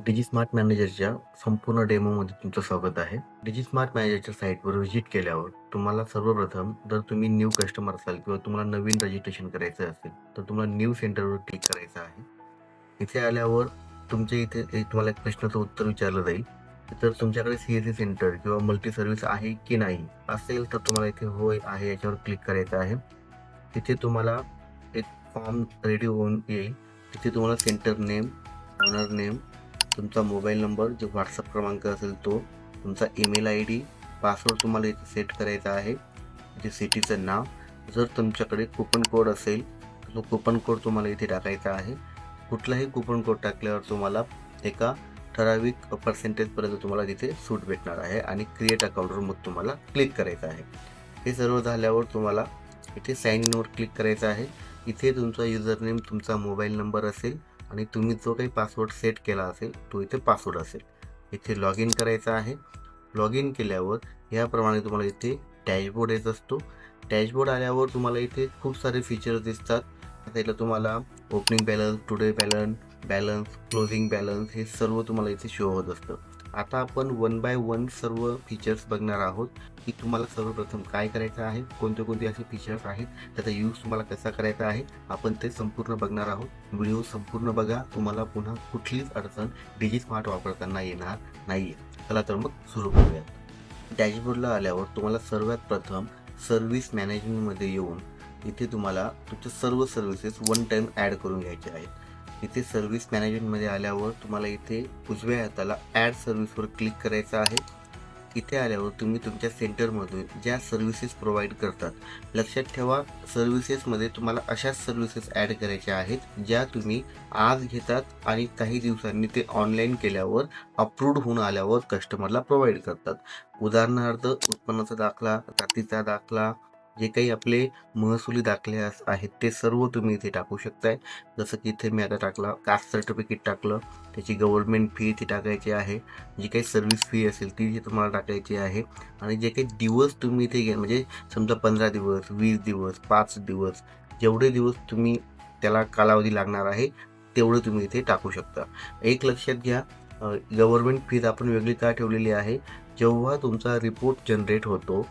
Digismart मॅनेजरच्या संपूर्ण डेमोमध्ये तुमचं स्वागत आहे. डिजिस्मार्ट मॅनेजरच्या साईटवर व्हिजिट केल्यावर तुम्हाला सर्वप्रथम जर तुम्ही न्यू कस्टमर असाल किंवा तुम्हाला नवीन रजिस्ट्रेशन करायचं असेल तर तुम्हाला न्यू सेंटरवर क्लिक करायचं आहे. इथे आल्यावर तुमच्या इथे तुम्हाला एक प्रश्नाचं उत्तर विचारलं जाईल. तर तुमच्याकडे CSC सेंटर किंवा मल्टी सर्व्हिस आहे की नाही असेल तर तुम्हाला इथे होय आहे याच्यावर क्लिक करायचं आहे. तिथे तुम्हाला एक फॉर्म रेडी होऊन येईल. तिथे तुम्हाला सेंटर नेम, ओनर नेम, तुमचा मोबाईल नंबर, जो व्हॉट्सअप क्रमांक असेल तो, तुमचा ईमेल ID, पासवर्ड तुम्हाला इथे सेट करायचा आहे. इथे सिटीचं नाव, जर तुमच्याकडे कुपन कोड असेल तर तो कुपन कोड तुम्हाला इथे टाकायचा आहे. कुठलाही कुपन कोड टाकल्यावर तुम्हाला एका ठराविक पर्सेंटेजपर्यंत तुम्हाला तिथे सूट भेटणार आहे आणि क्रिएट अकाउंटवर मग तुम्हाला क्लिक करायचं आहे. हे सर्व झाल्यावर तुम्हाला इथे साइन इनवर क्लिक करायचं आहे. इथे तुमचा युजर नेम तुमचा मोबाईल नंबर असेल आणि तुम्ही जो काही पासवर्ड सेट केला असेल तो इथे पासवर्ड असेल. इथे लॉग इन करायचं आहे. लॉग इन केल्यावर याप्रमाणे तुम्हाला इथे डॅशबोर्ड येत असतो. डॅशबोर्ड आल्यावर तुम्हाला इथे खूप सारे फीचर्स दिसतात. त्याला तुम्हाला opening balance, today balance, closing balance हे सर्व तुम्हाला इथे शो होत असतं. आता आपण वन बाय वन सर्व फीचर्स बघणार आहोत की तुम्हाला सर्वप्रथम काय करायचं आहे, कोणते असे फीचर्स आहेत, त्याचा यूज तुम्हाला कसा करायचा आहे, आपण ते संपूर्ण बघणार आहोत. व्हिडिओ संपूर्ण बघा, तुम्हाला पुन्हा कुठलीच अडचण डिजिस्मार्ट वापरताना येणार नाही. चला तर मग सुरू करूयात. डॅशबोर्डला आल्यावर तुम्हाला सर्वात प्रथम सर्व्हिस मॅनेजमेंटमध्ये येऊन इथे तुम्हाला तुमच्या सर्व सर्व्हिसेस वन टाईम ॲड करून घ्यायचे आहेत. इथे सर्व्हिस मॅनेजमेंटमध्ये आल्यावर तुम्हाला इथे उजव्या हाताला ॲड सर्व्हिसवर क्लिक करायचं आहे. इथे आल्यावर तुम्ही तुमच्या सेंटरमधून ज्या सर्व्हिसेस प्रोव्हाइड करतात, लक्षात ठेवा सर्व्हिसेसमध्ये तुम्हाला अशाच सर्व्हिसेस ॲड करायच्या आहेत ज्या तुम्ही आज घेतात आणि काही दिवसांनी ते ऑनलाईन केल्यावर अप्रूव्ड होऊन आल्यावर कस्टमरला प्रोव्हाइड करतात. उदाहरणार्थ उत्पन्नाचा दाखला, जातीचा दाखला, जे काही आपले महसुली दाखले आहेत ते सर्व तुम्ही इथे टाकू शकताय. जसं की इथे मी आता टाकला कास्ट सर्टिफिकेट टाकलं, त्याची गव्हर्नमेंट फी इथे टाकायची आहे, जी काही सर्व्हिस फी असेल ती इथे तुम्हाला टाकायची आहे आणि जे काही दिवस तुम्ही इथे म्हणजे समजा 15 दिवस, 20 दिवस, 5 दिवस, जेवढे दिवस तुम्ही त्याला कालावधी लागणार आहे तेवढं तुम्ही इथे टाकू शकता. एक लक्षात घ्या, गव्हर्नमेंट फीज आपण वेगळी का ठेवलेली आहे, जेव्हा तुमचा रिपोर्ट जनरेट होतो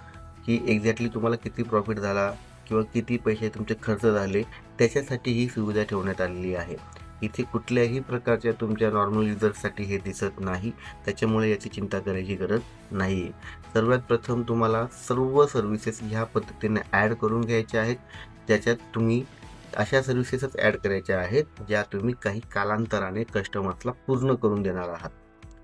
की एक्झॅक्टली तुम्हाला किती प्रॉफिट झाला किंवा किती पैसे तुमचे खर्च झाले, त्याच्यासाठी ही सुविधा ठेवण्यात आलेली आहे. इथे कुठल्याही प्रकारच्या तुमच्या नॉर्मल युजर्ससाठी हे दिसत नाही, त्याच्यामुळे याची चिंता करायची गरज नाही आहे. सर्वात प्रथम तुम्हाला सर्व सर्व्हिसेस ह्या पद्धतीने ॲड करून घ्यायच्या आहेत, ज्याच्यात तुम्ही अशा सर्व्हिसेसच ॲड करायच्या आहेत ज्या तुम्ही काही कालांतराने कस्टमर्सला पूर्ण करून देणार आहात.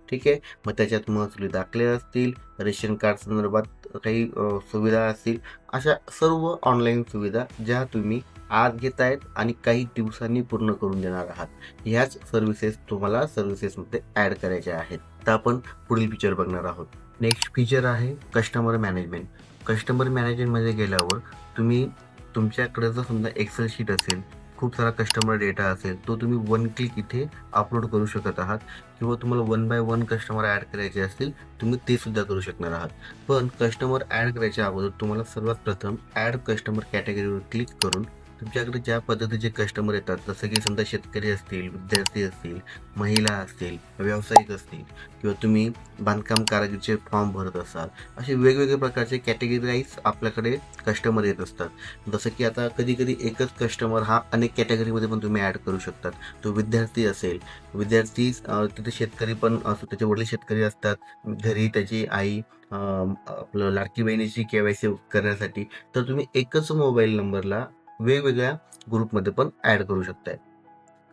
ठीक आहे, मग त्याच्यात महसुली दाखले असतील, रेशन कार्ड संदर्भात काही सुविधा असतील, अशा सर्व ऑनलाईन सुविधा ज्या तुम्ही आज घेत आहेत आणि काही दिवसांनी पूर्ण करून देणार आहात, ह्याच सर्व्हिसेस तुम्हाला सर्व्हिसेसमध्ये ॲड करायच्या आहेत. तर आपण पुढील फीचर बघणार आहोत. नेक्स्ट फीचर आहे कस्टमर मॅनेजमेंट. कस्टमर मॅनेजमेंटमध्ये गेल्यावर तुम्ही तुमच्याकडे जर समजा एक्सेल शीट असेल, खूप सारा कस्टमर डेटा असेल, तो तुम्ही वन क्लिक इथे अपलोड करू शकत आहात किंवा तुम्हाला one by one customer add करायचे असतील तुम्ही ते सुद्धा करू शकणार आहात. पण कस्टमर ॲड करायच्या अगोदर तुम्हाला सर्वात प्रथम ॲड कस्टमर कॅटेगरीवर क्लिक करून तुमच्याकडे ज्या पद्धतीचे कस्टमर येतात, जसं की समजा शेतकरी असतील, विद्यार्थी असतील, महिला असतील, व्यावसायिक असतील किंवा तुम्ही बांधकाम कारागीरचे फॉर्म भरत असाल, असे वेगवेगळे प्रकारचे कॅटेगरीज आपल्याकडे कस्टमर येत असतात. जसं की आता कधी एकच कस्टमर हा अनेक कॅटेगरीमध्ये पण तुम्ही ॲड करू शकतात. तो विद्यार्थी असेल, विद्यार्थी तिथे शेतकरी पण असतो, त्याचे वडील शेतकरी असतात, घरी त्याची आई आपलं लाडकी बहिणीची KYC करण्यासाठी, तर तुम्ही एकच मोबाईल नंबरला वेगवेगळ्या ग्रुपमध्ये पण ॲड करू शकताय.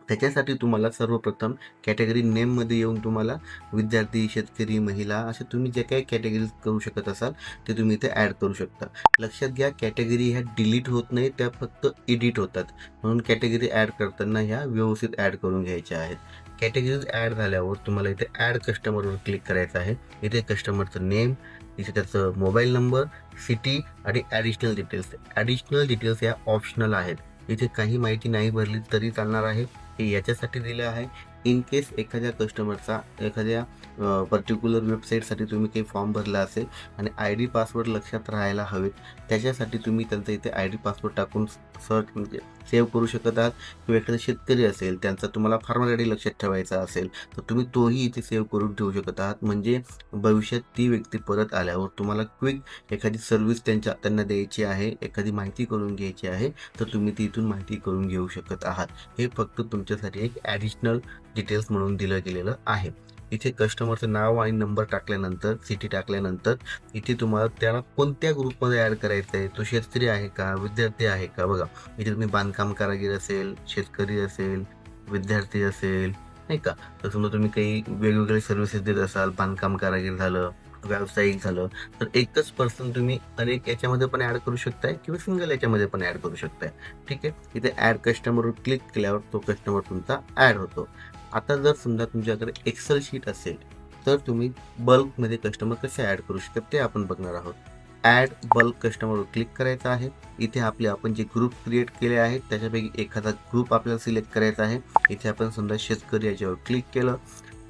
त्याच्यासाठी तुम्हाला सर्वप्रथम कॅटेगरी नेममध्ये येऊन तुम्हाला विद्यार्थी, शेतकरी, महिला असे तुम्ही जे काही कॅटेगरीज करू शकत असाल ते तुम्ही इथे ॲड करू शकता. लक्षात घ्या, कॅटेगरी ह्या डिलीट होत नाही, त्या फक्त एडिट होतात. म्हणून कॅटेगरी ॲड करताना ह्या व्यवस्थित ॲड करून घ्यायच्या आहेत. कॅटेगरीज ॲड झाल्यावर तुम्हाला इथे ॲड कस्टमरवर क्लिक करायचं आहे. इथे कस्टमरचं नेम, इथे त्याचं मोबाईल नंबर, सिटी आणि ॲडिशनल डिटेल्स या ऑप्शनल आहेत. इथे काही माहिती नाही भरली तरी चालणार आहे, हे याच्यासाठी दिलं आहे इन केस एखाद्या कस्टमरचा एखाद्या पर्टिक्युलर वेबसाईटसाठी तुम्ही काही फॉर्म भरला असेल आणि ID पासवर्ड लक्षात राहायला हवेत, त्याच्यासाठी तुम्ही त्यांचा इथे ID पासवर्ड टाकून सर्च म्हणजे सेव्ह करू शकत आहात, किंवा एखादा शेतकरी असेल त्यांचा तुम्हाला फार्मर आय डी लक्षात ठेवायचा असेल तर तुम्ही तोही इथे सेव्ह करून ठेवू शकत आहात. म्हणजे भविष्यात ती व्यक्ती परत आल्यावर तुम्हाला क्विक एखादी सर्व्हिस त्यांना द्यायची आहे, एखादी माहिती करून घ्यायची आहे, तर तुम्ही ती इथून माहिती करून घेऊ शकत आहात. हे फक्त तुमच्यासाठी एक ॲडिशनल डिटेल्स म्हणून दिलं गेलेलं आहे. इथे कस्टमरचं नाव आणि नंबर टाकल्यानंतर, सिटी टाकल्यानंतर इथे तुम्हाला त्याला कोणत्या ग्रुपमध्ये ॲड करायचं आहे, तो शेतकरी आहे का, विद्यार्थी आहे का. बघा इथे तुम्ही बांधकाम कारागीर असेल, शेतकरी असेल, विद्यार्थी असेल, नाही का. तर समजा तुम्ही काही वेगवेगळे सर्व्हिसेस देत असाल, बांधकाम कारागीर झालं, व्यावसायिक झालं, तर एकच पर्सन तुम्ही अनेक याच्यामध्ये पण ॲड करू शकताय किंवा सिंगल याच्यामध्ये पण ॲड करू शकताय. ठीक आहे. इथे ॲड कस्टमरवर क्लिक केल्यावर तो कस्टमर तुमचा ॲड होतो. आता जर समजा तुमच्याकडे एक्सेल शीट असेल तर तुम्ही बल्कमध्ये कस्टमर कसे ॲड करू शकतात ते आपण बघणार आहोत. ॲड बल्क कस्टमरवर क्लिक करायचं आहे. इथे आपण जे ग्रुप क्रिएट केले आहेत त्याच्यापैकी एखादा ग्रुप आपल्याला सिलेक्ट करायचा आहे. इथे आपण समजा शेतकरी याच्यावर क्लिक केलं,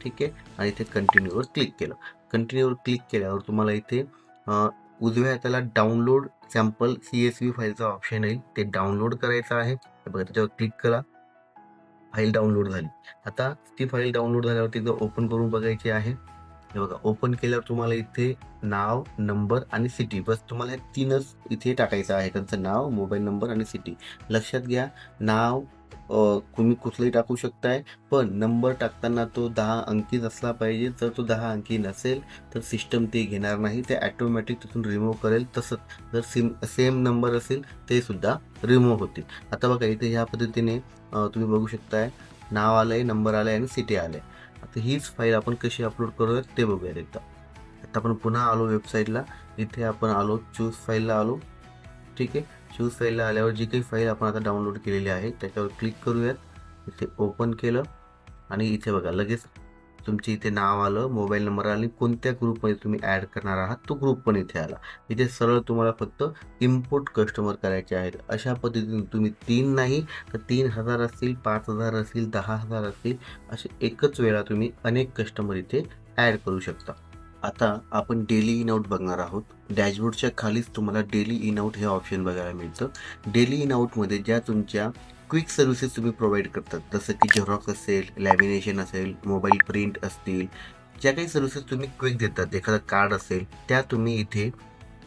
ठीक आहे, आणि इथे कंटिन्यूवर क्लिक केलं. कंटिन्यूवर क्लिक केल्यावर तुम्हाला इथे उजव्या हाताला डाउनलोड सॅम्पल CSV फाईलचा ऑप्शन येईल, ते डाउनलोड करायचं आहे. बघा त्याच्यावर क्लिक करा, फाईल डाउनलोड झाली. आता ती फाईल डाउनलोड झाल्यावरती एकदा ओपन करून बघायची आहे. हे बघा ओपन केल्यावर तुम्हाला इथे नाव, नंबर आणि सिटी, बस तुम्हाला हे 3च इथे टाकायचं आहे. त्यांचं नाव, मोबाईल नंबर आणि सिटी. लक्षात घ्या, नाव तुम्ही कुठलंही टाकू शकताय, पण नंबर टाकताना तो 10 अंकीच असला पाहिजे. जर तो 10 अंकी नसेल तर सिस्टम ते घेणार नाही, ते ॲटोमॅटिक तिथून रिमूव्ह करेल. तसंच जर सेम नंबर असेल ते सुद्धा रिमूव्ह होतील. आता बघा इथे ह्या पद्धतीने तुम्ही बघू शकताय, नाव आलंय, नंबर आलाय आणि सिटी आलंय. आता हीच फाईल आपण कशी अपलोड करूयात ते बघूयात एकदा. आता आपण पुन्हा आलो वेबसाईटला. इथे आपण आलो चूज फाईलला आलो, ठीक आहे. चूज फाईलला आल्यावर जी काही फाईल आपण आता डाउनलोड केलेली आहे त्याच्यावर क्लिक करूयात. इथे ओपन केलं आणि इथे बघा लगेच तुमचे इथे नाव आलं, मोबाईल नंबर आला आणि कोणत्या ग्रुपमध्ये तुम्ही ॲड करणार आहात तो ग्रुप पण इथे आला. इथे सरळ तुम्हाला फक्त इम्पोर्ट कस्टमर करायचे आहेत. अशा पद्धतीने तुम्ही 3 नाही तर 3000 असतील, 5000 असतील, 10,000 असतील, असे एकच वेळा तुम्ही अनेक कस्टमर इथे ॲड करू शकता. आता आपण डेली इन आउट बघणार आहोत. डॅशबोर्डच्या खालीच तुम्हाला डेली इन आउट हे ऑप्शन बघायला मिळतं. डेली इन आउटमध्ये ज्या तुमच्या क्विक सर्व्हिसेस तुम्ही प्रोव्हाइड करतात, जसं की झेरॉक्स असेल, लॅमिनेशन असेल, मोबाईल प्रिंट असतील, ज्या काही सर्व्हिसेस तुम्ही क्विक देतात, एखादं कार्ड असेल, त्या तुम्ही इथे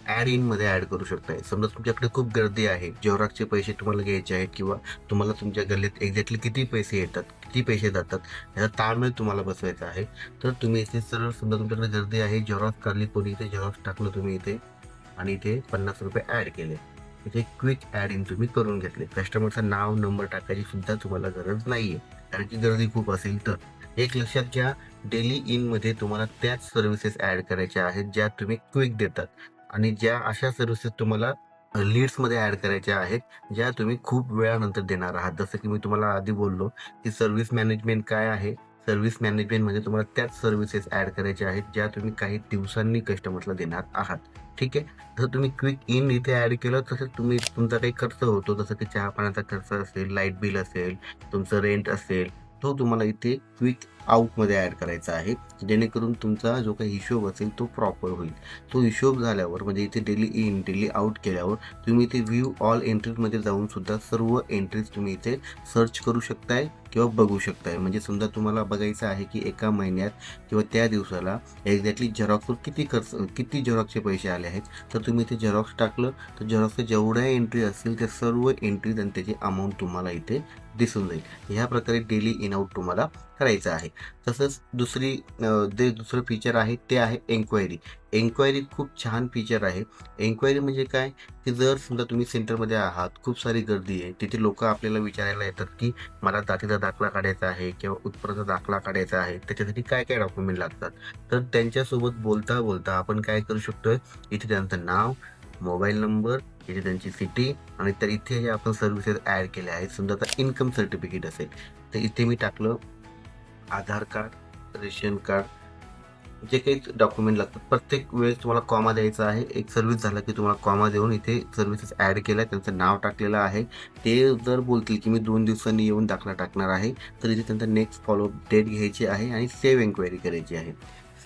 ॲड इनमध्ये ॲड करू शकताय. समजा तुमच्याकडे खूप गर्दी आहे, झेरॉक्सचे पैसे तुम्हाला घ्यायचे आहेत किंवा तुम्हाला तुमच्या गल्लीत एक्झॅक्टली किती पैसे येतात, किती पैसे जातात, याचा ताळमेळ तुम्हाला बसवायचा आहे. तर तुम्ही इथे सरळ समजा तुमच्याकडे गर्दी आहे, झेरॉक्स काढली कोणी, इथे झेरॉक्स टाकलं तुम्ही इथे आणि इथे ₹50 ॲड केले. इथे क्विक ॲड इन तुम्ही करून घेतले. कस्टमरचं नाव, नंबर टाकायची सुद्धा तुम्हाला गरज नाहीये, कारण की गर्दी खूप असेल तर. एक लक्षात घ्या, डेली इनमध्ये तुम्हाला त्याच सर्व्हिसेस ॲड करायच्या आहेत ज्या तुम्ही क्विक देतात, आणि ज्या अशा सर्व्हिसेस तुम्हाला लीड्समध्ये ॲड करायच्या आहेत ज्या तुम्ही खूप वेळानंतर देणार आहात. जसं की मी तुम्हाला आधी बोललो की सर्व्हिस मॅनेजमेंट काय आहे. सर्व्हिस मॅनेजमेंटमध्ये तुम्हाला त्याच सर्व्हिसेस ॲड करायच्या आहेत ज्या तुम्ही काही दिवसांनी कस्टमरला देणार आहात. ठीक आहे. जसं तुम्ही क्विक इन इथे ॲड केलं तसं तुमचा काही खर्च होतो, जसं की चहा पाण्याचा खर्च असेल, लाईट बिल असेल, तुमचं रेंट असेल, तो तुम्हाला इथे क्विक आउटमध्ये ॲड करायचा आहे, जेणेकरून तुमचा जो काही हिशोब असेल तो प्रॉपर होईल. तो हिशोब झाल्यावर म्हणजे इथे डेली इन, डेली आउट केल्यावर तुम्ही इथे व्ह्यू ऑल एंट्रीजमध्ये जाऊन सुद्धा सर्व एंट्रीज तुम्ही इथे सर्च करू शकताय किंवा बघू शकताय. म्हणजे समजा तुम्हाला बघायचं आहे की एका महिन्यात किंवा त्या दिवसाला एक्झॅक्टली झेरॉक्सवर किती झेरॉक्सचे पैसे आले आहेत, तर तुम्ही इथे झेरॉक्स टाकलं तर झेरॉक्सच्या जेवढ्या एंट्री असतील त्या सर्व एंट्रीज आणि त्याची अमाऊंट तुम्हाला इथे दिसून जाईल. ह्या प्रकारे डेली इन आउट तुम्हाला करायचं आहे. तसंच दुसरं फीचर आहे ते आहे एन्क्वायरी. एन्क्वायरी खूप छान फीचर आहे. एन्क्वायरी म्हणजे काय, की जर समजा तुम्ही सेंटरमध्ये आहात, खूप सारी गर्दी आहे, तिथे लोक आपल्याला विचारायला येतात की मला जातीचा दाखला काढायचा आहे किंवा उत्पन्नाचा दाखला काढायचा आहे, त्याच्यासाठी काय काय डॉक्युमेंट लागतात. तर त्यांच्यासोबत बोलता बोलता आपण काय करू शकतोय, इथे त्यांचं नाव, मोबाईल नंबर, इथे त्यांची सिटी, आणि तर इथे जे आपण सर्व्हिसेस ॲड केल्या आहेत, समजा आता इन्कम सर्टिफिकेट असेल तर इथे मी टाकलं आधार कार्ड, रेशन कार्ड, जे काही डॉक्युमेंट लागतात. प्रत्येक वेळेस तुम्हाला कॉमा द्यायचा आहे. एक सर्व्हिस झाला की तुम्हाला कॉमा देऊन इथे सर्व्हिसेस ॲड केल्या, त्यांचं नाव टाकलेलं आहे. ते जर बोलतील की मी 2 दिवसांनी येऊन दाखला टाकणार आहे, तर इथे त्यांचा नेक्स्ट फॉलोअप डेट घ्यायची आहे आणि सेव्ह एन्क्वायरी करायची आहे.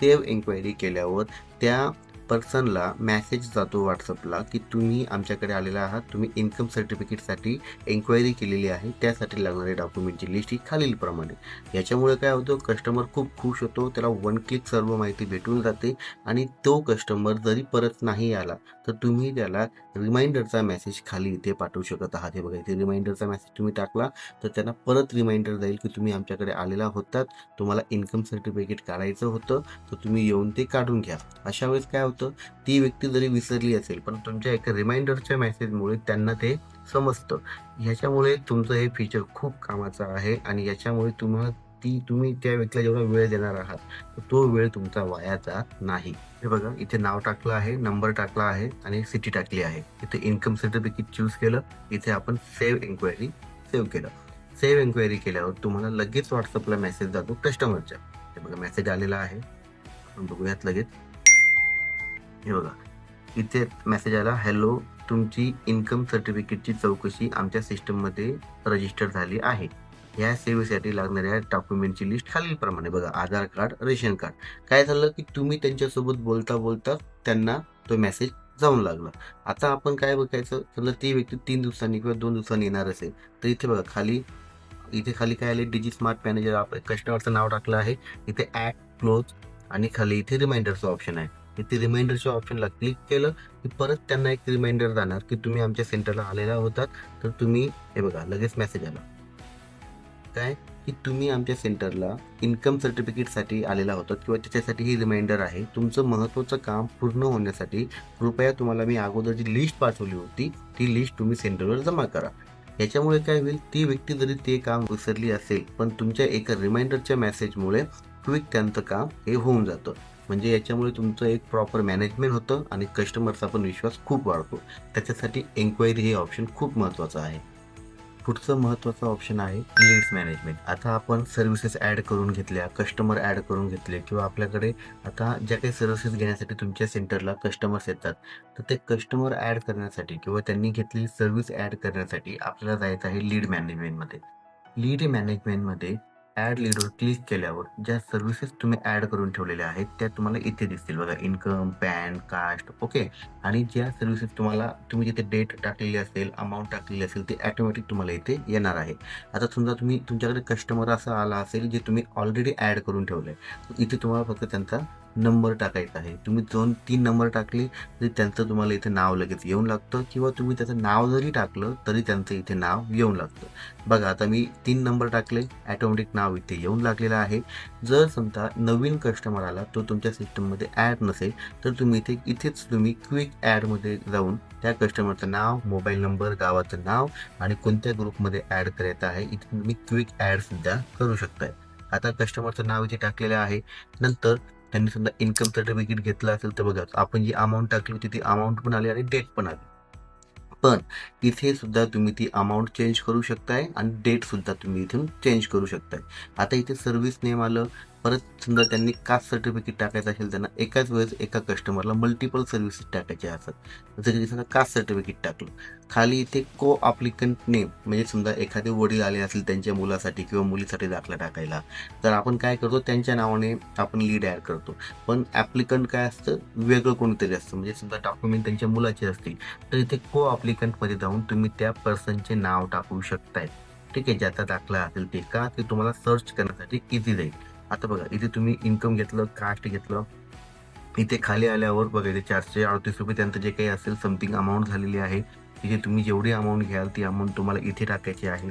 सेव्ह एन्क्वायरी केल्यावर त्या पर्सनला मेसेज जातो WhatsAppला की तुम्ही आमच्याकडे आलेला आहात, तुम्ही इन्कम सर्टिफिकेटसाठी एन्क्वायरी केलेली आहे, त्यासाठी लागणारे डॉक्युमेंटची लिस्ट ही खालीलप्रमाणे. याच्यामुळे काय होतं, कस्टमर खूप खुश होतो, त्याला वन क्लिक सर्व माहिती भेटून जाते आणि तो कस्टमर जरी परत नाही आला तर तुम्ही त्याला रिमाइंडरचा मेसेज खाली इथे पाठवू शकत आहात. हे बघा, इथे रिमाइंडरचा मेसेज तुम्ही टाकला तर त्यांना परत रिमाइंडर जाईल की तुम्ही आमच्याकडे आलेला होतात, तुम्हाला इन्कम सर्टिफिकेट काढायचं होतं, तर तुम्ही येऊन ते काढून घ्या. अशा वेळेस काय होतं, ती व्यक्ती जरी विसरली असेल पण तुमच्या एका रिमाइंडरच्या मेसेजमुळे त्यांना ते समजतं. ह्याच्यामुळे तुमचं हे फीचर खूप कामाचं आहे आणि याच्यामुळे तुम्ही त्या व्यक्तीला जेवढा वेळ देणार आहात तर तो वेळ तुमचा वाया जात नाही. हे बघा, इथे नाव टाकलं आहे, नंबर टाकला आहे आणि सिटी टाकली आहे. इथे इन्कम सर्टिफिकेट चूज केलं, इथे आपण सेव्ह एन्क्वायरी सेव्ह केलं. सेव्ह एन्क्वायरी केल्यावर तुम्हाला लगेच व्हॉट्सअपला मेसेज जातो कस्टमरच्या. हे बघा, मेसेज आलेला आहे, आपण बघूयात लगेच. हे बघा, इथे मेसेज आला, हॅलो, तुमची इन्कम सर्टिफिकेटची चौकशी आमच्या सिस्टममध्ये रजिस्टर झाली आहे. या सेवेसाठी लागणाऱ्या डॉक्युमेंटची लिस्ट खालीलप्रमाणे. बघा, आधार कार्ड, रेशन कार्ड. काय झालं की तुम्ही त्यांच्यासोबत बोलता बोलता त्यांना तो मेसेज जाऊन लागला. आता आपण काय बघायचं, समजा ती व्यक्ती 3 दिवसांनी किंवा 2 दिवसांनी येणार असेल तर इथे बघा, इथे खाली काय आले, डिजी स्मार्ट मॅनेजर, आपण कस्टमरचं नाव टाकलं आहे, इथे ॲड, क्लोज आणि खाली इथे रिमाइंडरचं ऑप्शन आहे. इथे रिमाइंडरच्या ऑप्शनला क्लिक केलं की परत त्यांना एक रिमाइंडर जाणार की तुम्ही आमच्या सेंटरला आलेला होतात, तर तुम्ही, हे बघा, लगेच मेसेज आला काय की तुम्ही आमच्या सेंटरला इन्कम सर्टिफिकेटसाठी आलेला होतात किंवा त्याच्यासाठी ही रिमाइंडर आहे. तुमचं महत्त्वाचं काम पूर्ण होण्यासाठी कृपया तुम्हाला मी अगोदर जी लिस्ट पाठवली होती ती लिस्ट तुम्ही सेंटरवर जमा करा. याच्यामुळे काय होईल, ती व्यक्ती जरी ते काम विसरली असेल पण तुमच्या एका रिमाइंडरच्या मेसेजमुळे क्विक त्यांचं काम हे होऊन जातं. म्हणजे याच्यामुळे तुमचं एक प्रॉपर मॅनेजमेंट होतं आणि कस्टमरचा पण विश्वास खूप वाढतो. त्याच्यासाठी एन्क्वायरी हे ऑप्शन खूप महत्त्वाचं आहे. पुढचं महत्त्वाचं ऑप्शन आहे लीड्स मॅनेजमेंट. आता आपण सर्व्हिसेस ॲड करून घेतल्या, कस्टमर ॲड करून घेतले किंवा आपल्याकडे आता ज्या काही सर्व्हिसेस घेण्यासाठी तुमच्या सेंटरला कस्टमर्स येतात, तर ते कस्टमर ॲड करण्यासाठी किंवा त्यांनी घेतलेली सर्व्हिस ॲड करण्यासाठी आपल्याला जायचं आहे लीड मॅनेजमेंटमध्ये. लीड मॅनेजमेंटमध्ये ॲड लीडवर क्लिक केल्यावर ज्या सर्व्हिसेस तुम्ही ॲड करून ठेवलेल्या आहेत त्या तुम्हाला इथे दिसतील. बघा, इन्कम, पॅन, कास्ट, ओके. आणि ज्या सर्व्हिसेस तुम्ही जिथे डेट टाकलेली असेल, अमाऊंट टाकलेली असेल, ते ऑटोमॅटिक तुम्हाला इथे येणार आहे. आता समजा तुमच्याकडे कस्टमर असा आला असेल जे तुम्ही ऑलरेडी ॲड करून ठेवलं आहे, तर इथे तुम्हाला फक्त त्यांचा नंबर टाकायचा आहे. तुम्ही 2-3 नंबर टाकले तरी त्यांचं तुम्हाला इथे नाव लगेच येऊन लागतं किंवा तुम्ही त्याचं नाव जरी टाकलं तरी त्यांचं इथे नाव येऊन लागतं. बघा, आता मी 3 नंबर टाकले, ऑटोमॅटिक नाव इथे येऊन लागलेलं आहे. जर समजा नवीन कस्टमर आला, तो तुमच्या सिस्टममध्ये ॲड नसेल तर तुम्ही इथेच तुम्ही क्विक ॲडमध्ये जाऊन त्या कस्टमरचं नाव, मोबाईल नंबर, गावाचं नाव आणि कोणत्या ग्रुपमध्ये ॲड करायचं आहे इथे तुम्ही क्विक ॲडसुद्धा करू शकताय. आता कस्टमरचं नाव इथे टाकलेलं आहे. नंतर त्यांनी समजा इन्कम सर्टिफिकेट घेतलं असेल तर बघा, आपण जी अमाऊंट टाकली होती ती अमाऊंट पण आली आणि डेट पण आली. पण इथे सुद्धा तुम्ही ती अमाऊंट चेंज करू शकताय आणि डेट सुद्धा तुम्ही इथून चेंज करू शकताय. आता इथे सर्व्हिस नेम आलं. परत समजा त्यांनी कास्ट सर्टिफिकेट टाकायचं असेल, त्यांना एकाच वेळेस एका कस्टमरला मल्टिपल सर्व्हिसेस टाकायचे असतात. जसं की समजा कास्ट सर्टिफिकेट टाकलं, खाली इथे को अप्लिकंट नेम, म्हणजे समजा एखादे वडील आले असेल त्यांच्या मुलासाठी किंवा मुलीसाठी दाखला टाकायला, तर आपण काय करतो, त्यांच्या नावाने आपण लीड ॲड करतो. पण ॲप्लिकंट काय असतं, वेगळं कोणीतरी असतं. म्हणजे समजा डॉक्युमेंट त्यांच्या मुलाचे असतील तर इथे को अप्लिकंटमध्ये जाऊन तुम्ही त्या पर्सनचे नाव टाकू शकताय. ठीक आहे, ज्याचा दाखला असेल ते, का ते तुम्हाला सर्च करण्यासाठी इझी जाईल. आता बघा, इथे तुम्ही इन्कम घेतलं, कास्ट घेतलं, इथे खाली आल्यावर बघा इथे 438 रुपये त्यांचं जे काही असेल समथिंग अमाऊंट झालेली आहे. इथे तुम्ही जेवढी अमाऊंट घ्याल ती अमाऊंट तुम्हाला इथे टाकायची आहे.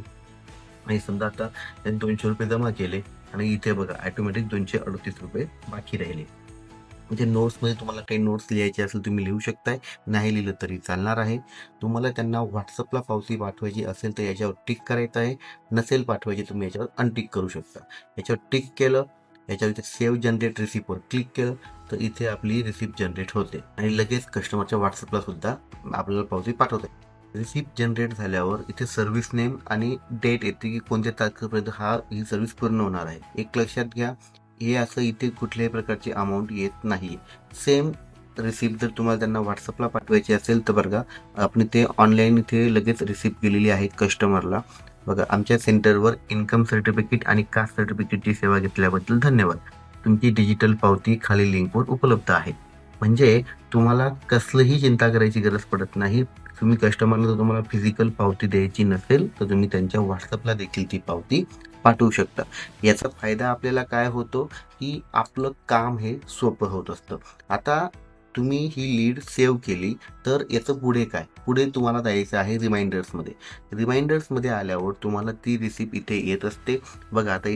आणि समजा आता त्यांनी 200 रुपये जमा केले आणि इथे बघा ऑटोमॅटिक 238 रुपये बाकी राहिले. म्हणजे नोट्समध्ये तुम्हाला काही नोट्स लिहायचे असेल तुम्ही लिहू शकताय, नाही लिहिलं तरी चालणार आहे. तुम्हाला त्यांना व्हॉट्सअपला पावती पाठवायची असेल तर याच्यावर टिक करायचं आहे, नसेल पाठवायची तुम्ही याच्यावर अनटिक करू शकता. याच्यावर टिक केलं, याच्यावर इथे सेव्ह जनरेट रिसिप्टवर क्लिक केलं तर इथे आपली रिसिप्ट जनरेट होते आणि लगेच कस्टमरच्या व्हॉट्सअपला सुद्धा आपल्याला पावती पाठवते. रिसिप्ट जनरेट झाल्यावर इथे सर्व्हिस नेम आणि डेट येते की कोणत्या तारखेपर्यंत ही सर्व्हिस पूर्ण होणार आहे. एक लक्षात घ्या, हे असं इथे कुठल्याही प्रकारची अमाऊंट येत नाही. सेम रिसिप्ट जर तुम्हाला त्यांना व्हॉट्सअपला पाठवायची असेल तर बघा, आपण ते ऑनलाईन इथे लगेच रिसिप्ट केलेली आहे कस्टमरला. बघा, आमच्या सेंटरवर इन्कम सर्टिफिकेट आणि कास्ट सर्टिफिकेटची सेवा घेतल्याबद्दल धन्यवाद. तुमची डिजिटल पावती खाली लिंकवर उपलब्ध आहे. म्हणजे तुम्हाला कसलीही चिंता करायची गरज पडत नाही. तुम्ही कस्टमरला जर तुम्हाला फिजिकल पावती द्यायची नसेल, तर तुम्ही त्यांच्या WhatsAppला देखील ती पावती पाठवू शकता. याचा फायदा आपल्याला काय होतो, की आपलं काम हे सोपं होत असतं. आता तुम्ही ही लीड सेव्ह केली, तर याचं पुढे काय? पुढे तुम्हाला जायचं आहे रिमाइंडर्समध्ये. रिमाइंडर्समध्ये आल्यावर तुम्हाला ती रिसिप्ट इथे येत असते. बघा आता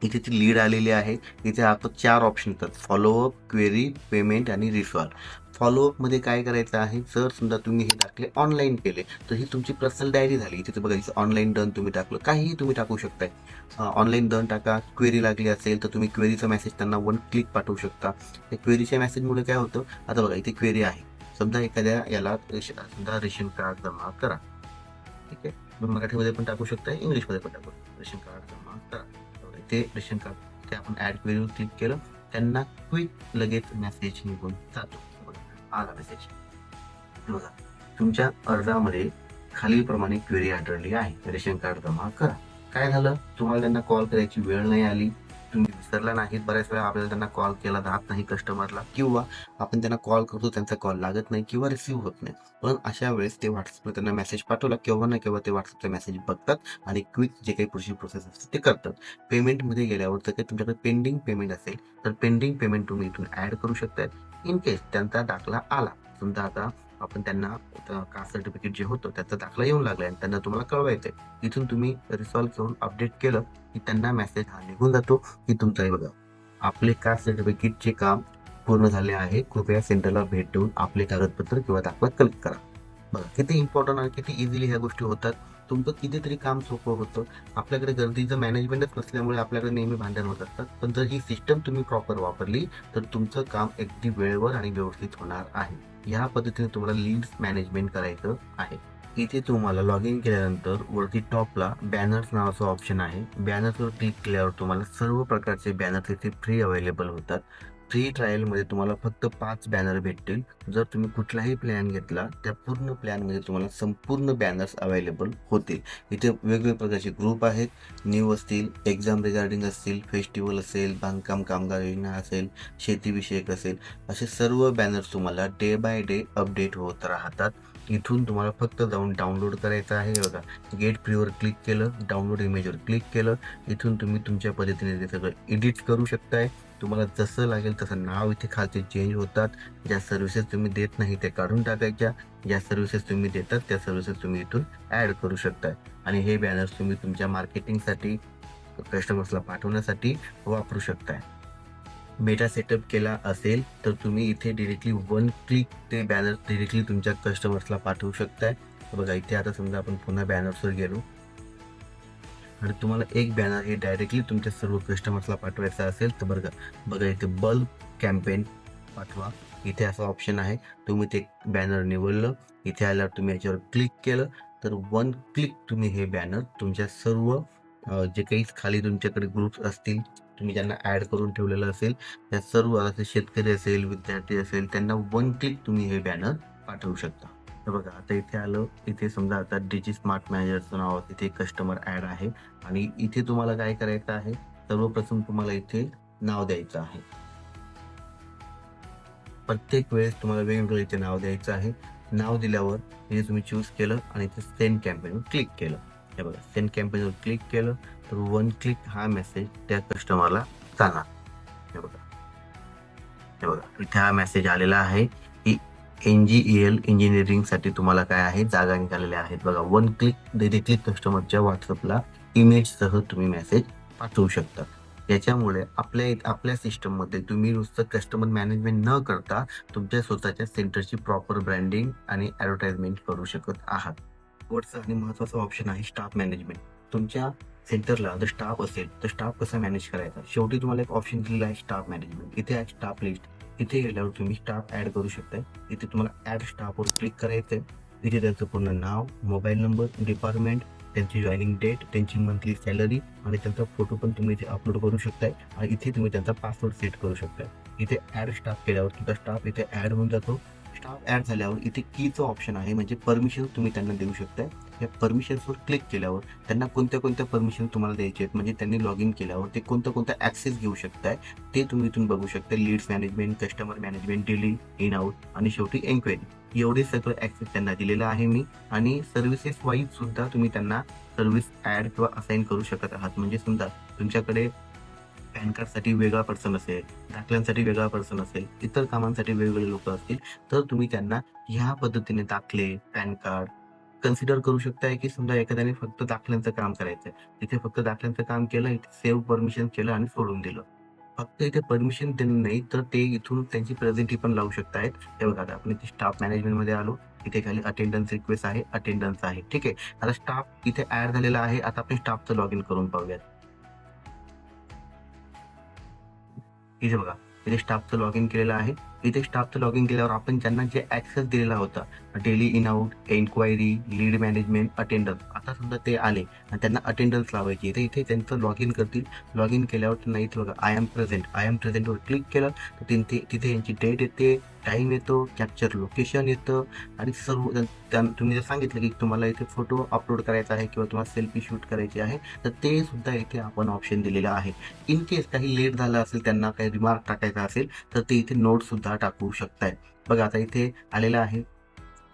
इथे ती लीड आलेली आहे. इथे आता 4 ऑप्शन येतात. फॉलोअप, क्वेरी, पेमेंट आणि रिसॉल्व. फॉलोअपमध्ये काय करायचं आहे, जर समजा तुम्ही हे टाकले ऑनलाईन केले, तर ही तुमची पर्सनल डायरी झाली. इथे बघा इथे ऑनलाईन डन तुम्ही टाकलं, काहीही तुम्ही टाकू शकताय. ऑनलाईन डन टाका. क्वेरी लागली असेल तर तुम्ही क्वेरीचा मेसेज त्यांना वन क्लिक पाठवू शकता. त्या क्वेरीच्या मेसेजमुळे काय होतं, आता बघा इथे क्वेरी आहे. समजा एखाद्या याला समजा रेशन कार्ड जमा करा. ठीक आहे. तुम्ही मराठीमध्ये पण टाकू शकता, इंग्लिशमध्ये पण टाकू शकता. रेशन कार्ड जमा करा. ते रेशन कार्ड ते आपण ॲड क्वेरीवर क्लिक केलं, त्यांना क्विक लगेच मेसेज निघून जातो. बघा, आला मेसेज. बघा, तुमच्या अर्जामध्ये खालीलप्रमाणे क्वेरी आढळली आहे. रेशन कार्ड जमा करा. काय झालं, तुम्हाला त्यांना कॉल करायची वेळ नाही आली, तुम्ही विसरला नाहीत. बऱ्याच वेळा आपल्याला त्यांना कॉल केला जात नाही कस्टमरला, किंवा आपण त्यांना कॉल करतो त्यांचा कॉल लागत नाही किंवा रिसीव्ह होत नाही. पण अशा वेळेस ते व्हॉट्सअपला त्यांना मेसेज पाठवला, केव्हा ना केव्हा ते व्हॉट्सअपचा मेसेज बघतात आणि क्विक जे काही पुढची प्रोसेस असते ते करतात. पेमेंटमध्ये गेल्यावर जर काही तुमच्याकडे पेंडिंग पेमेंट असेल, तर पेंडिंग पेमेंट तुम्ही इथून ॲड करू शकता. इन केस त्यांचा दाखला आला, समजा आता आपण त्यांना कास्ट सर्टिफिकेट जे होतं त्याचा दाखला येऊन लागला आणि त्यांना तुम्हाला कळवायचंय, इथून तुम्ही रिसॉल्व करून अपडेट केलं की त्यांना मेसेज हा निघून जातो की तुमचा हे बघा, आपले कास्ट सर्टिफिकेटचे काम पूर्ण झाले आहे. कृपया सेंटरला भेट देऊन आपले कागदपत्र किंवा दाखला कलेक्ट करा. बघा किती इम्पॉर्टंट आणि किती इझिली ह्या गोष्टी होतात. तुमचं कितीतरी काम सोपं होतं. आपल्याकडे गर्दीचं मॅनेजमेंटच नसल्यामुळे आपल्याकडे नेहमी भांडण होत असतात. पण जर ही सिस्टम तुम्ही प्रॉपर वापरली, तर तुमचं काम अगदी वेळेवर आणि व्यवस्थित होणार आहे. ह्या पद्धतीने तुम्हाला लीड्स मॅनेजमेंट करायचं आहे. इथे तुम्हाला लॉग इन केल्यानंतर वरती टॉपला बॅनर्स नावाचा ऑप्शन आहे. बॅनर्सवर क्लिक केल्यावर तुम्हाला सर्व प्रकारचे बॅनर्स इथे फ्री अवेलेबल होतात. फ्री ट्रायलमध्ये तुम्हाला फक्त 5 बॅनर भेटतील. जर तुम्ही कुठलाही प्लॅन घेतला, त्या पूर्ण प्लॅनमध्ये तुम्हाला संपूर्ण बॅनर्स अवेलेबल होतील. इथे वेगवेगळ्या प्रकारचे ग्रुप आहेत. न्यू असतील, एक्झाम रिगार्डिंग असतील, फेस्टिवल असेल, बांधकाम कामगार योजना असेल, शेतीविषयक असेल, असे सर्व बॅनर्स तुम्हाला डे बाय डे अपडेट होत राहतात. इथून तुम्हाला फक्त जाऊन डाउनलोड करायचं आहे. बघा, गेट फ्रीवर क्लिक केलं, डाउनलोड इमेजवर क्लिक केलं, इथून तुम्ही तुमच्या पद्धतीने ते सगळं एडिट करू शकताय. तुम्हाला जसं लागेल तसं नाव इथे खालचे चेंज होतात. ज्या सर्व्हिसेस तुम्ही देत नाही ते काढून टाकायच्या, ज्या सर्व्हिसेस तुम्ही देतात त्या सर्व्हिसेस तुम्ही इथून ॲड करू शकताय. आणि हे बॅनर्स तुम्ही तुमच्या मार्केटिंगसाठी, कस्टमर्सला पाठवण्यासाठी वापरू शकताय. मेटा सेटअप केला असेल तर तुम्ही इथे डिरेक्टली वन क्लिक ते बॅनर डिरेक्टली तुमच्या कस्टमर्सला पाठवू शकताय. बघा इथे आता समजा आपण पुन्हा बॅनर्सवर गेलो आणि तुम्हाला एक बॅनर हे डायरेक्टली तुमच्या सर्व कस्टमर्सला पाठवायचं असेल तर बघा इथे बल्क कॅम्पेन पाठवा. इथे असं ऑप्शन आहे. तुम्ही ते बॅनर निवडलं, इथे आल्यावर तुम्ही याच्यावर क्लिक केलं तर वन क्लिक तुम्ही हे बॅनर तुमच्या सर्व जे काही खाली तुमच्याकडे ग्रुप्स असतील, तुम्ही ज्यांना ॲड करून ठेवलेलं असेल, त्या सर्व असे शेतकरी असेल, विद्यार्थी असेल, त्यांना वन क्लिक तुम्ही हे बॅनर पाठवू शकता. तर बघा आता इथे आलं, इथे समजा आता डिजी स्मार्ट मॅनेजरचं नाव इथे कस्टमर ॲड आहे आणि इथे तुम्हाला काय करायचं आहे, सर्वप्रथम तुम्हाला इथे नाव द्यायचं आहे. प्रत्येक वेळेस तुम्हाला वेगवेगळं इथे नाव द्यायचं आहे. नाव दिल्यावर इथे तुम्ही चूज केलं आणि इथे सेंड कॅम्पेनवर क्लिक केलं. हे बघा, सेंड कॅम्पेनवर क्लिक केलं तर वन क्लिक हा मेसेज त्या कस्टमरला जाणार. हे बघा, इथे हा मेसेज आलेला आहे की NGEL इंजिनिअरिंगसाठी तुम्हाला काय आहे, जागा निघालेल्या आहेत. बघा, वन क्लिक डायरेक्टली कस्टमरच्या व्हॉट्सअपला इमेजसह तुम्ही मेसेज पाठवू शकता. याच्यामुळे आपल्या सिस्टममध्ये तुम्ही नुसतं कस्टमर मॅनेजमेंट न करता तुमच्या स्वतःच्या सेंटरची प्रॉपर ब्रँडिंग आणि ॲडव्हर्टाइजमेंट करू शकत आहात. शेवटचं आणि महत्त्वाचं ऑप्शन आहे स्टाफ मॅनेजमेंट. तुमच्या सेंटरला जर स्टाफ असेल तर स्टाफ कसा मॅनेज करायचा, शेवटी तुम्हाला एक ऑप्शन दिलेला आहे स्टाफ मॅनेजमेंट. इथे आहे स्टाफ लिस्ट. इथे गेल्यावर तुम्ही स्टाफ ॲड करू शकताय. इथे तुम्हाला ॲड स्टाफवर क्लिक करायचं आहे. इथे त्यांचं पूर्ण नाव, मोबाईल नंबर, डिपार्टमेंट, त्यांची जॉईनिंग डेट, त्यांची मंथली सॅलरी आणि त्यांचा फोटो पण तुम्ही इथे अपलोड करू शकताय आणि इथे तुम्ही त्यांचा पासवर्ड सेट करू शकताय. इथे ॲड स्टाफ केल्यावर तुमचा स्टाफ इथे ॲड होऊन जातो. स्टाफ ॲड झाल्यावर इथे कीचं ऑप्शन आहे, म्हणजे परमिशन तुम्ही त्यांना देऊ शकताय. या परमिशन्सवर क्लिक केल्यावर त्यांना कोणत्या परमिशन तुम्हाला द्यायचे आहेत, म्हणजे त्यांनी लॉग इन केल्यावर ते कोणता ॲक्सेस घेऊ शकताय ते तुम्ही इथून बघू शकता. Leads management, customer management, daily in out आणि शेवटी एन्क्वायरी, एवढे सगळं ॲक्सेस त्यांना दिलेलं आहे मी. आणि सर्व्हिसेस वाईज सुद्धा तुम्ही त्यांना सर्व्हिस ॲड किंवा असाइन करू शकत आहात. म्हणजे समजा तुमच्याकडे पॅन कार्डसाठी वेगळा पर्सन असेल, दाखल्यांसाठी वेगळा पर्सन असेल, इतर कामांसाठी वेगवेगळे लोक असतील, तर तुम्ही त्यांना ह्या पद्धतीने दाखले, पॅन कार्ड कन्सिडर करू शकताय. की समजा एखाद्याने फक्त दाखल्यांचं काम करायचंय, तिथे फक्त दाखल्यांचं काम केलं, इथे सेव्ह परमिशन केलं आणि सोडून दिलं. फक्त इथे परमिशन दिलं नाही तर ते इथून त्यांची प्रेझेंटी पण लावू शकतायत. हे बघा, आता आपण इथे स्टाफ मॅनेजमेंटमध्ये आलो, इथे खाली अटेंडन्स रिक्वेस्ट आहे, अटेंडन्स आहे. ठीक आहे, आता स्टाफ इथे ऍड झालेला आहे. आता आपण स्टाफचं लॉग इन करून पाहूयात. इथे बघा, इथे स्टाफचं लॉग इन केलेलं आहे. इथे स्टाफचं लॉग इन केल्यावर आपण ज्यांना जे ऍक्सेस दिलेला होता, daily in out, enquiry, lead management, attendance, आता समजा ते आले आणि त्यांना अटेंडन्स लावायची, तर इथे त्यांचं लॉग इन करतील. लॉग इन केल्यावर त्यांना इथे बघा आय एम प्रेझेंटवर क्लिक केलं तर तिथे यांची डेट येते, टाइम येतो, कॅप्चर लोकेशन येतं आणि सर्व तुम्ही जर सांगितलं की तुम्हाला इथे फोटो अपलोड करायचा आहे किंवा तुम्हाला सेल्फी शूट करायची आहे, तर ते सुद्धा इथे आपण ऑप्शन दिलेलं आहे. इन केस काही लेट झालं असेल, त्यांना काही रिमार्क टाकायचा असेल, तर ते इथे नोट सुद्धा टाकू शकताय. बघा, आता इथे आलेलं आहे,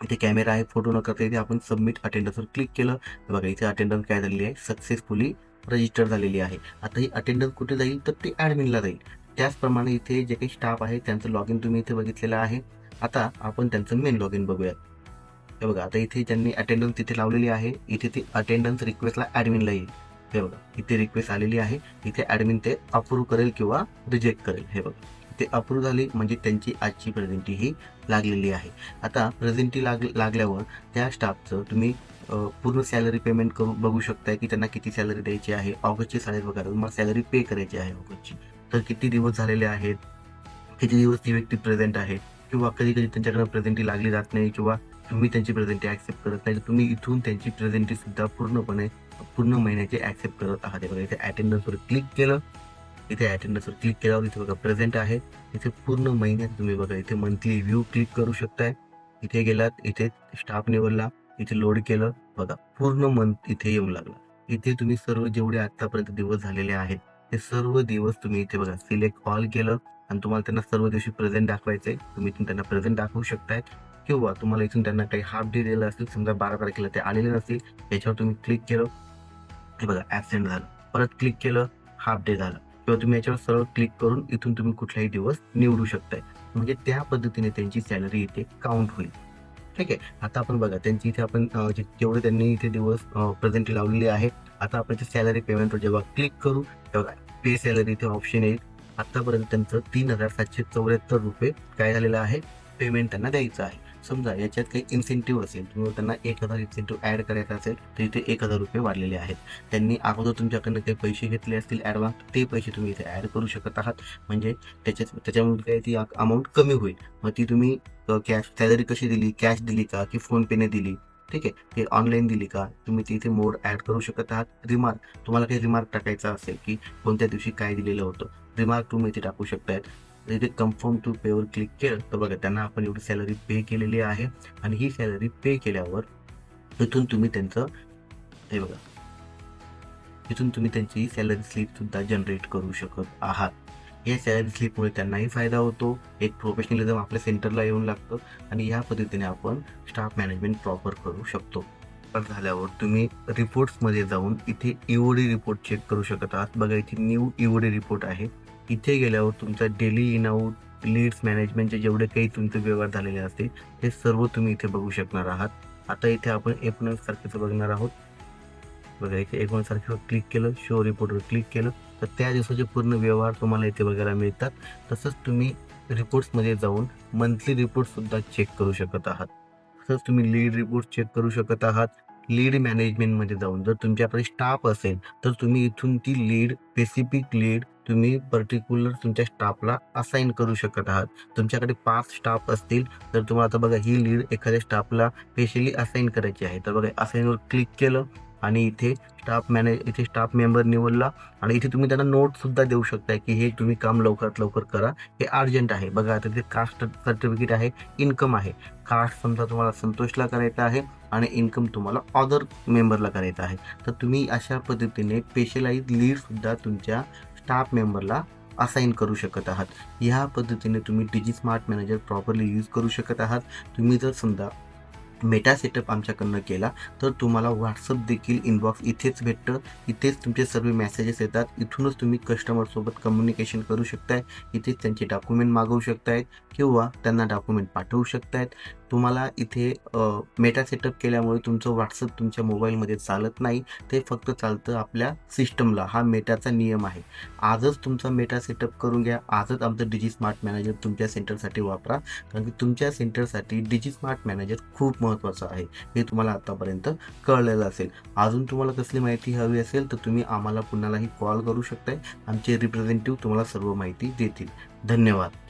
इथे कॅमेरा आहे, फोटो न करता इथे आपण सबमिट अटेंडन्सवर क्लिक केलं. बघा, इथे अटेंडन्स काय झालेली आहे, सक्सेसफुली रजिस्टर झालेली आहे. आता ही अटेंडन्स कुठे जाईल, तर ती ॲडमिनला जाईल. त्याचप्रमाणे इथे जे काही स्टाफ आहे त्यांचं लॉग इन तुम्ही इथे बघितलेलं आहे. आता आपण त्यांचं मेन लॉग इन बघूयात. हे बघा, आता इथे ज्यांनी अटेंडन्स तिथे लावलेली आहे, इथे ती अटेंडन्स रिक्वेस्टला ॲडमिनला येईल. हे बघा, इथे रिक्वेस्ट आलेली आहे, इथे ॲडमिन ते अप्रूव्ह करेल किंवा रिजेक्ट करेल. हे बघा, ते अप्रूव्ह झाली म्हणजे त्यांची आजची प्रेझेंटी ही लागलेली आहे. आता प्रेझेंटी लागल्यावर त्या स्टाफचं तुम्ही पूर्ण सॅलरी पेमेंट करून बघू शकताय की त्यांना किती सॅलरी द्यायची आहे. ऑगस्टची सॅलरी बघा, तुम्हाला सॅलरी पे करायची आहे ऑगस्टची, तर किती दिवस झालेले आहेत, किती दिवस ती व्यक्ती प्रेझेंट आहे, किंवा कधी कधी त्यांच्याकडे प्रेझेंटी लागली जात नाही किंवा तुम्ही त्यांची प्रेझेंटी ऍक्सेप्ट करत नाही, तर तुम्ही इथून त्यांची प्रेझेंटी सुद्धा पूर्ण महिन्याची ऍक्सेप्ट करत आहात. बघा, इथे अटेंडन्सवर क्लिक केलं, इथे अटेंडन्सवर क्लिक केल्यावर इथे बघा प्रेझेंट आहे. इथे पूर्ण महिन्यात तुम्ही बघा इथे मंथली व्ह्यू क्लिक करू शकताय. इथे गेलात, इथे स्टाफ निवडला, इथे लोड केलं, बघा पूर्ण मंथ इथे येऊ लागला. इथे तुम्ही सर्व जेवढे आतापर्यंत दिवस झालेले आहेत ते सर्व दिवस तुम्ही इथे बघा सिलेक्ट ऑल केलं आणि तुम्हाला त्यांना सर्व दिवशी प्रेझेंट दाखवायचंय, तुम्ही इथून त्यांना प्रेझेंट दाखवू शकताय. किंवा तुम्हाला इथून त्यांना काही हाफ डे दिलेला असेल, समजा 12 तारखेला ते आलेले नसतील, याच्यावर तुम्ही क्लिक केलं, हे बघा ऍबसेंट झालं, परत क्लिक केलं, हाफ डे झालं. किंवा तुम्ही याच्यावर सरळ क्लिक करून इथून तुम्ही कुठलाही दिवस निवडू शकताय. म्हणजे त्या पद्धतीने त्यांची सॅलरी इथे काउंट होईल. ठीक आहे, आता आपण बघा त्यांची इथे आपण जेवढे त्यांनी इथे दिवस प्रेझेंट लावलेले आहे, आता आपण सॅलरी पेमेंटवर जेव्हा क्लिक करू तेव्हा पे सॅलरी इथे ऑप्शन येईल. आतापर्यंत त्यांचं 3,774 रुपये काय झालेलं आहे, पेमेंट त्यांना द्यायचं आहे. समजा याच्यात काही इन्सेंटिव्ह असेल, तुम्ही त्यांना 1,000 इन्सेंटिव्ह ऍड करायचा असेल, तर इथे 1,000 रुपये वाढलेले आहेत. त्यांनी अगोदर तुमच्याकडनं काही पैसे घेतले असतील ॲडव्हान्स, ते पैसे तुम्ही इथे ऍड करू शकत आहात. म्हणजे त्याच्यामुळे काय ती अमाऊंट कमी होईल. मग ती तुम्ही कॅश सॅलरी कशी दिली, कॅश दिली का की फोन पेने दिली, ठीक आहे, ते ऑनलाईन दिली का, तुम्ही तिथे मोड ऍड करू शकत आहात. रिमार्क, तुम्हाला काही रिमार्क टाकायचा असेल की कोणत्या दिवशी काय दिलेलं होतं, रिमार्क तुम्ही इथे टाकू शकताय. इथे कन्फर्म टू पेवर क्लिक केलं तर बघा त्यांना आपण एवढी सॅलरी पे केलेली आहे. आणि ही सॅलरी पे केल्यावर इथून तुम्ही त्यांचं, हे बघा, इथून तुम्ही त्यांची सॅलरी स्लिप सुद्धा जनरेट करू शकत आहात. या सॅलरी स्लिपमुळे त्यांनाही फायदा होतो, एक प्रोफेशनलिझम आपल्या सेंटरला येऊन लागतं आणि या पद्धतीने आपण स्टाफ मॅनेजमेंट प्रॉपर करू शकतो. झाल्यावर तुम्ही रिपोर्ट्समध्ये जाऊन इथे ईओडी रिपोर्ट चेक करू शकत आहात. बघा, इथे न्यू ईओडी रिपोर्ट आहे. इथे गेल्यावर तुमचा डेली इन आउट, लीड्स मॅनेजमेंटचे जेवढे काही तुमचे व्यवहार झालेले असतील ते सर्व तुम्ही इथे बघू शकणार आहात. आता इथे आपण 19 तारखेचं बघणार आहोत. बघा, इथे 19 तारखेवर क्लिक केलं, शो रिपोर्टवर क्लिक केलं तर त्या दिवसाचे पूर्ण व्यवहार तुम्हाला इथे बघायला मिळतात. तसंच तुम्ही रिपोर्ट्समध्ये जाऊन मंथली रिपोर्ट सुद्धा चेक करू शकत आहात. तसंच तुम्ही लीड रिपोर्ट चेक करू शकत आहात. लीड मॅनेजमेंटमध्ये जाऊन जर तुमच्याकडे स्टाफ असेल तर तुम्ही इथून ती लीड, स्पेसिफिक लीड तुम्ही पर्टिक्युलर तुमच्या स्टाफला असाइन करू शकत आहात. तुमच्याकडे 5 स्टाफ असतील तर तुम्हाला आता बघा ही लीड एखाद्या स्टाफला स्पेशली असाइन करायची आहे, तर बघा असाइनवर क्लिक केलं आणि इथे स्टाफ मेंबर निवडला आणि इथे तुम्ही त्यांना नोटसुद्धा देऊ शकताय की हे तुम्ही काम लवकरात लवकर करा, हे अर्जंट आहे. बघा आता ते कास्ट सर्टिफिकेट आहे, इन्कम आहे. कास्ट समजा तुम्हाला संतोषला करायचं आहे आणि इन्कम तुम्हाला अदर मेंबरला करायचं आहे. तर तुम्ही अशा पद्धतीने स्पेशलाइज लीडसुद्धा तुमच्या स्टाफ मेंबरला असाइन करू शकत आहात. ह्या पद्धतीने तुम्ही डिजिस्मार्ट मॅनेजर प्रॉपरली यूज करू शकत आहात. तुम्ही जर समजा मेटा सेटअप आमच्याकडनं केला तर तुम्हाला व्हॉट्सअप देखील इनबॉक्स इथेच भेटतं. इथेच तुमचे सर्व मेसेजेस येतात. इथूनच तुम्ही कस्टमरसोबत कम्युनिकेशन करू शकताय. इथेच त्यांचे डॉक्युमेंट मागवू शकतायत किंवा त्यांना डॉक्युमेंट पाठवू शकतायत. तुम्हाला इथे मेटा सेटअप केल्यामुळे तुमचं व्हॉट्सअप तुमच्या मोबाईलमध्ये चालत नाही, ते फक्त चालतं आपल्या सिस्टमला. हा मेटाचा नियम आहे. आजच तुमचा मेटा सेटअप करून घ्या. आजच आमचं डिजिस्मार्ट मॅनेजर तुमच्या सेंटरसाठी वापरा, कारण की तुमच्या सेंटरसाठी डिजिस्मार्ट मॅनेजर खूप महत्त्वाचं आहे. हे तुम्हाला आतापर्यंत कळलेलं असेल. अजून तुम्हाला कसली माहिती हवी असेल तर तुम्ही आम्हाला कुणालाही कॉल करू शकताय. आमचे रिप्रेझेंटेटिव्ह तुम्हाला सर्व माहिती देतील. धन्यवाद.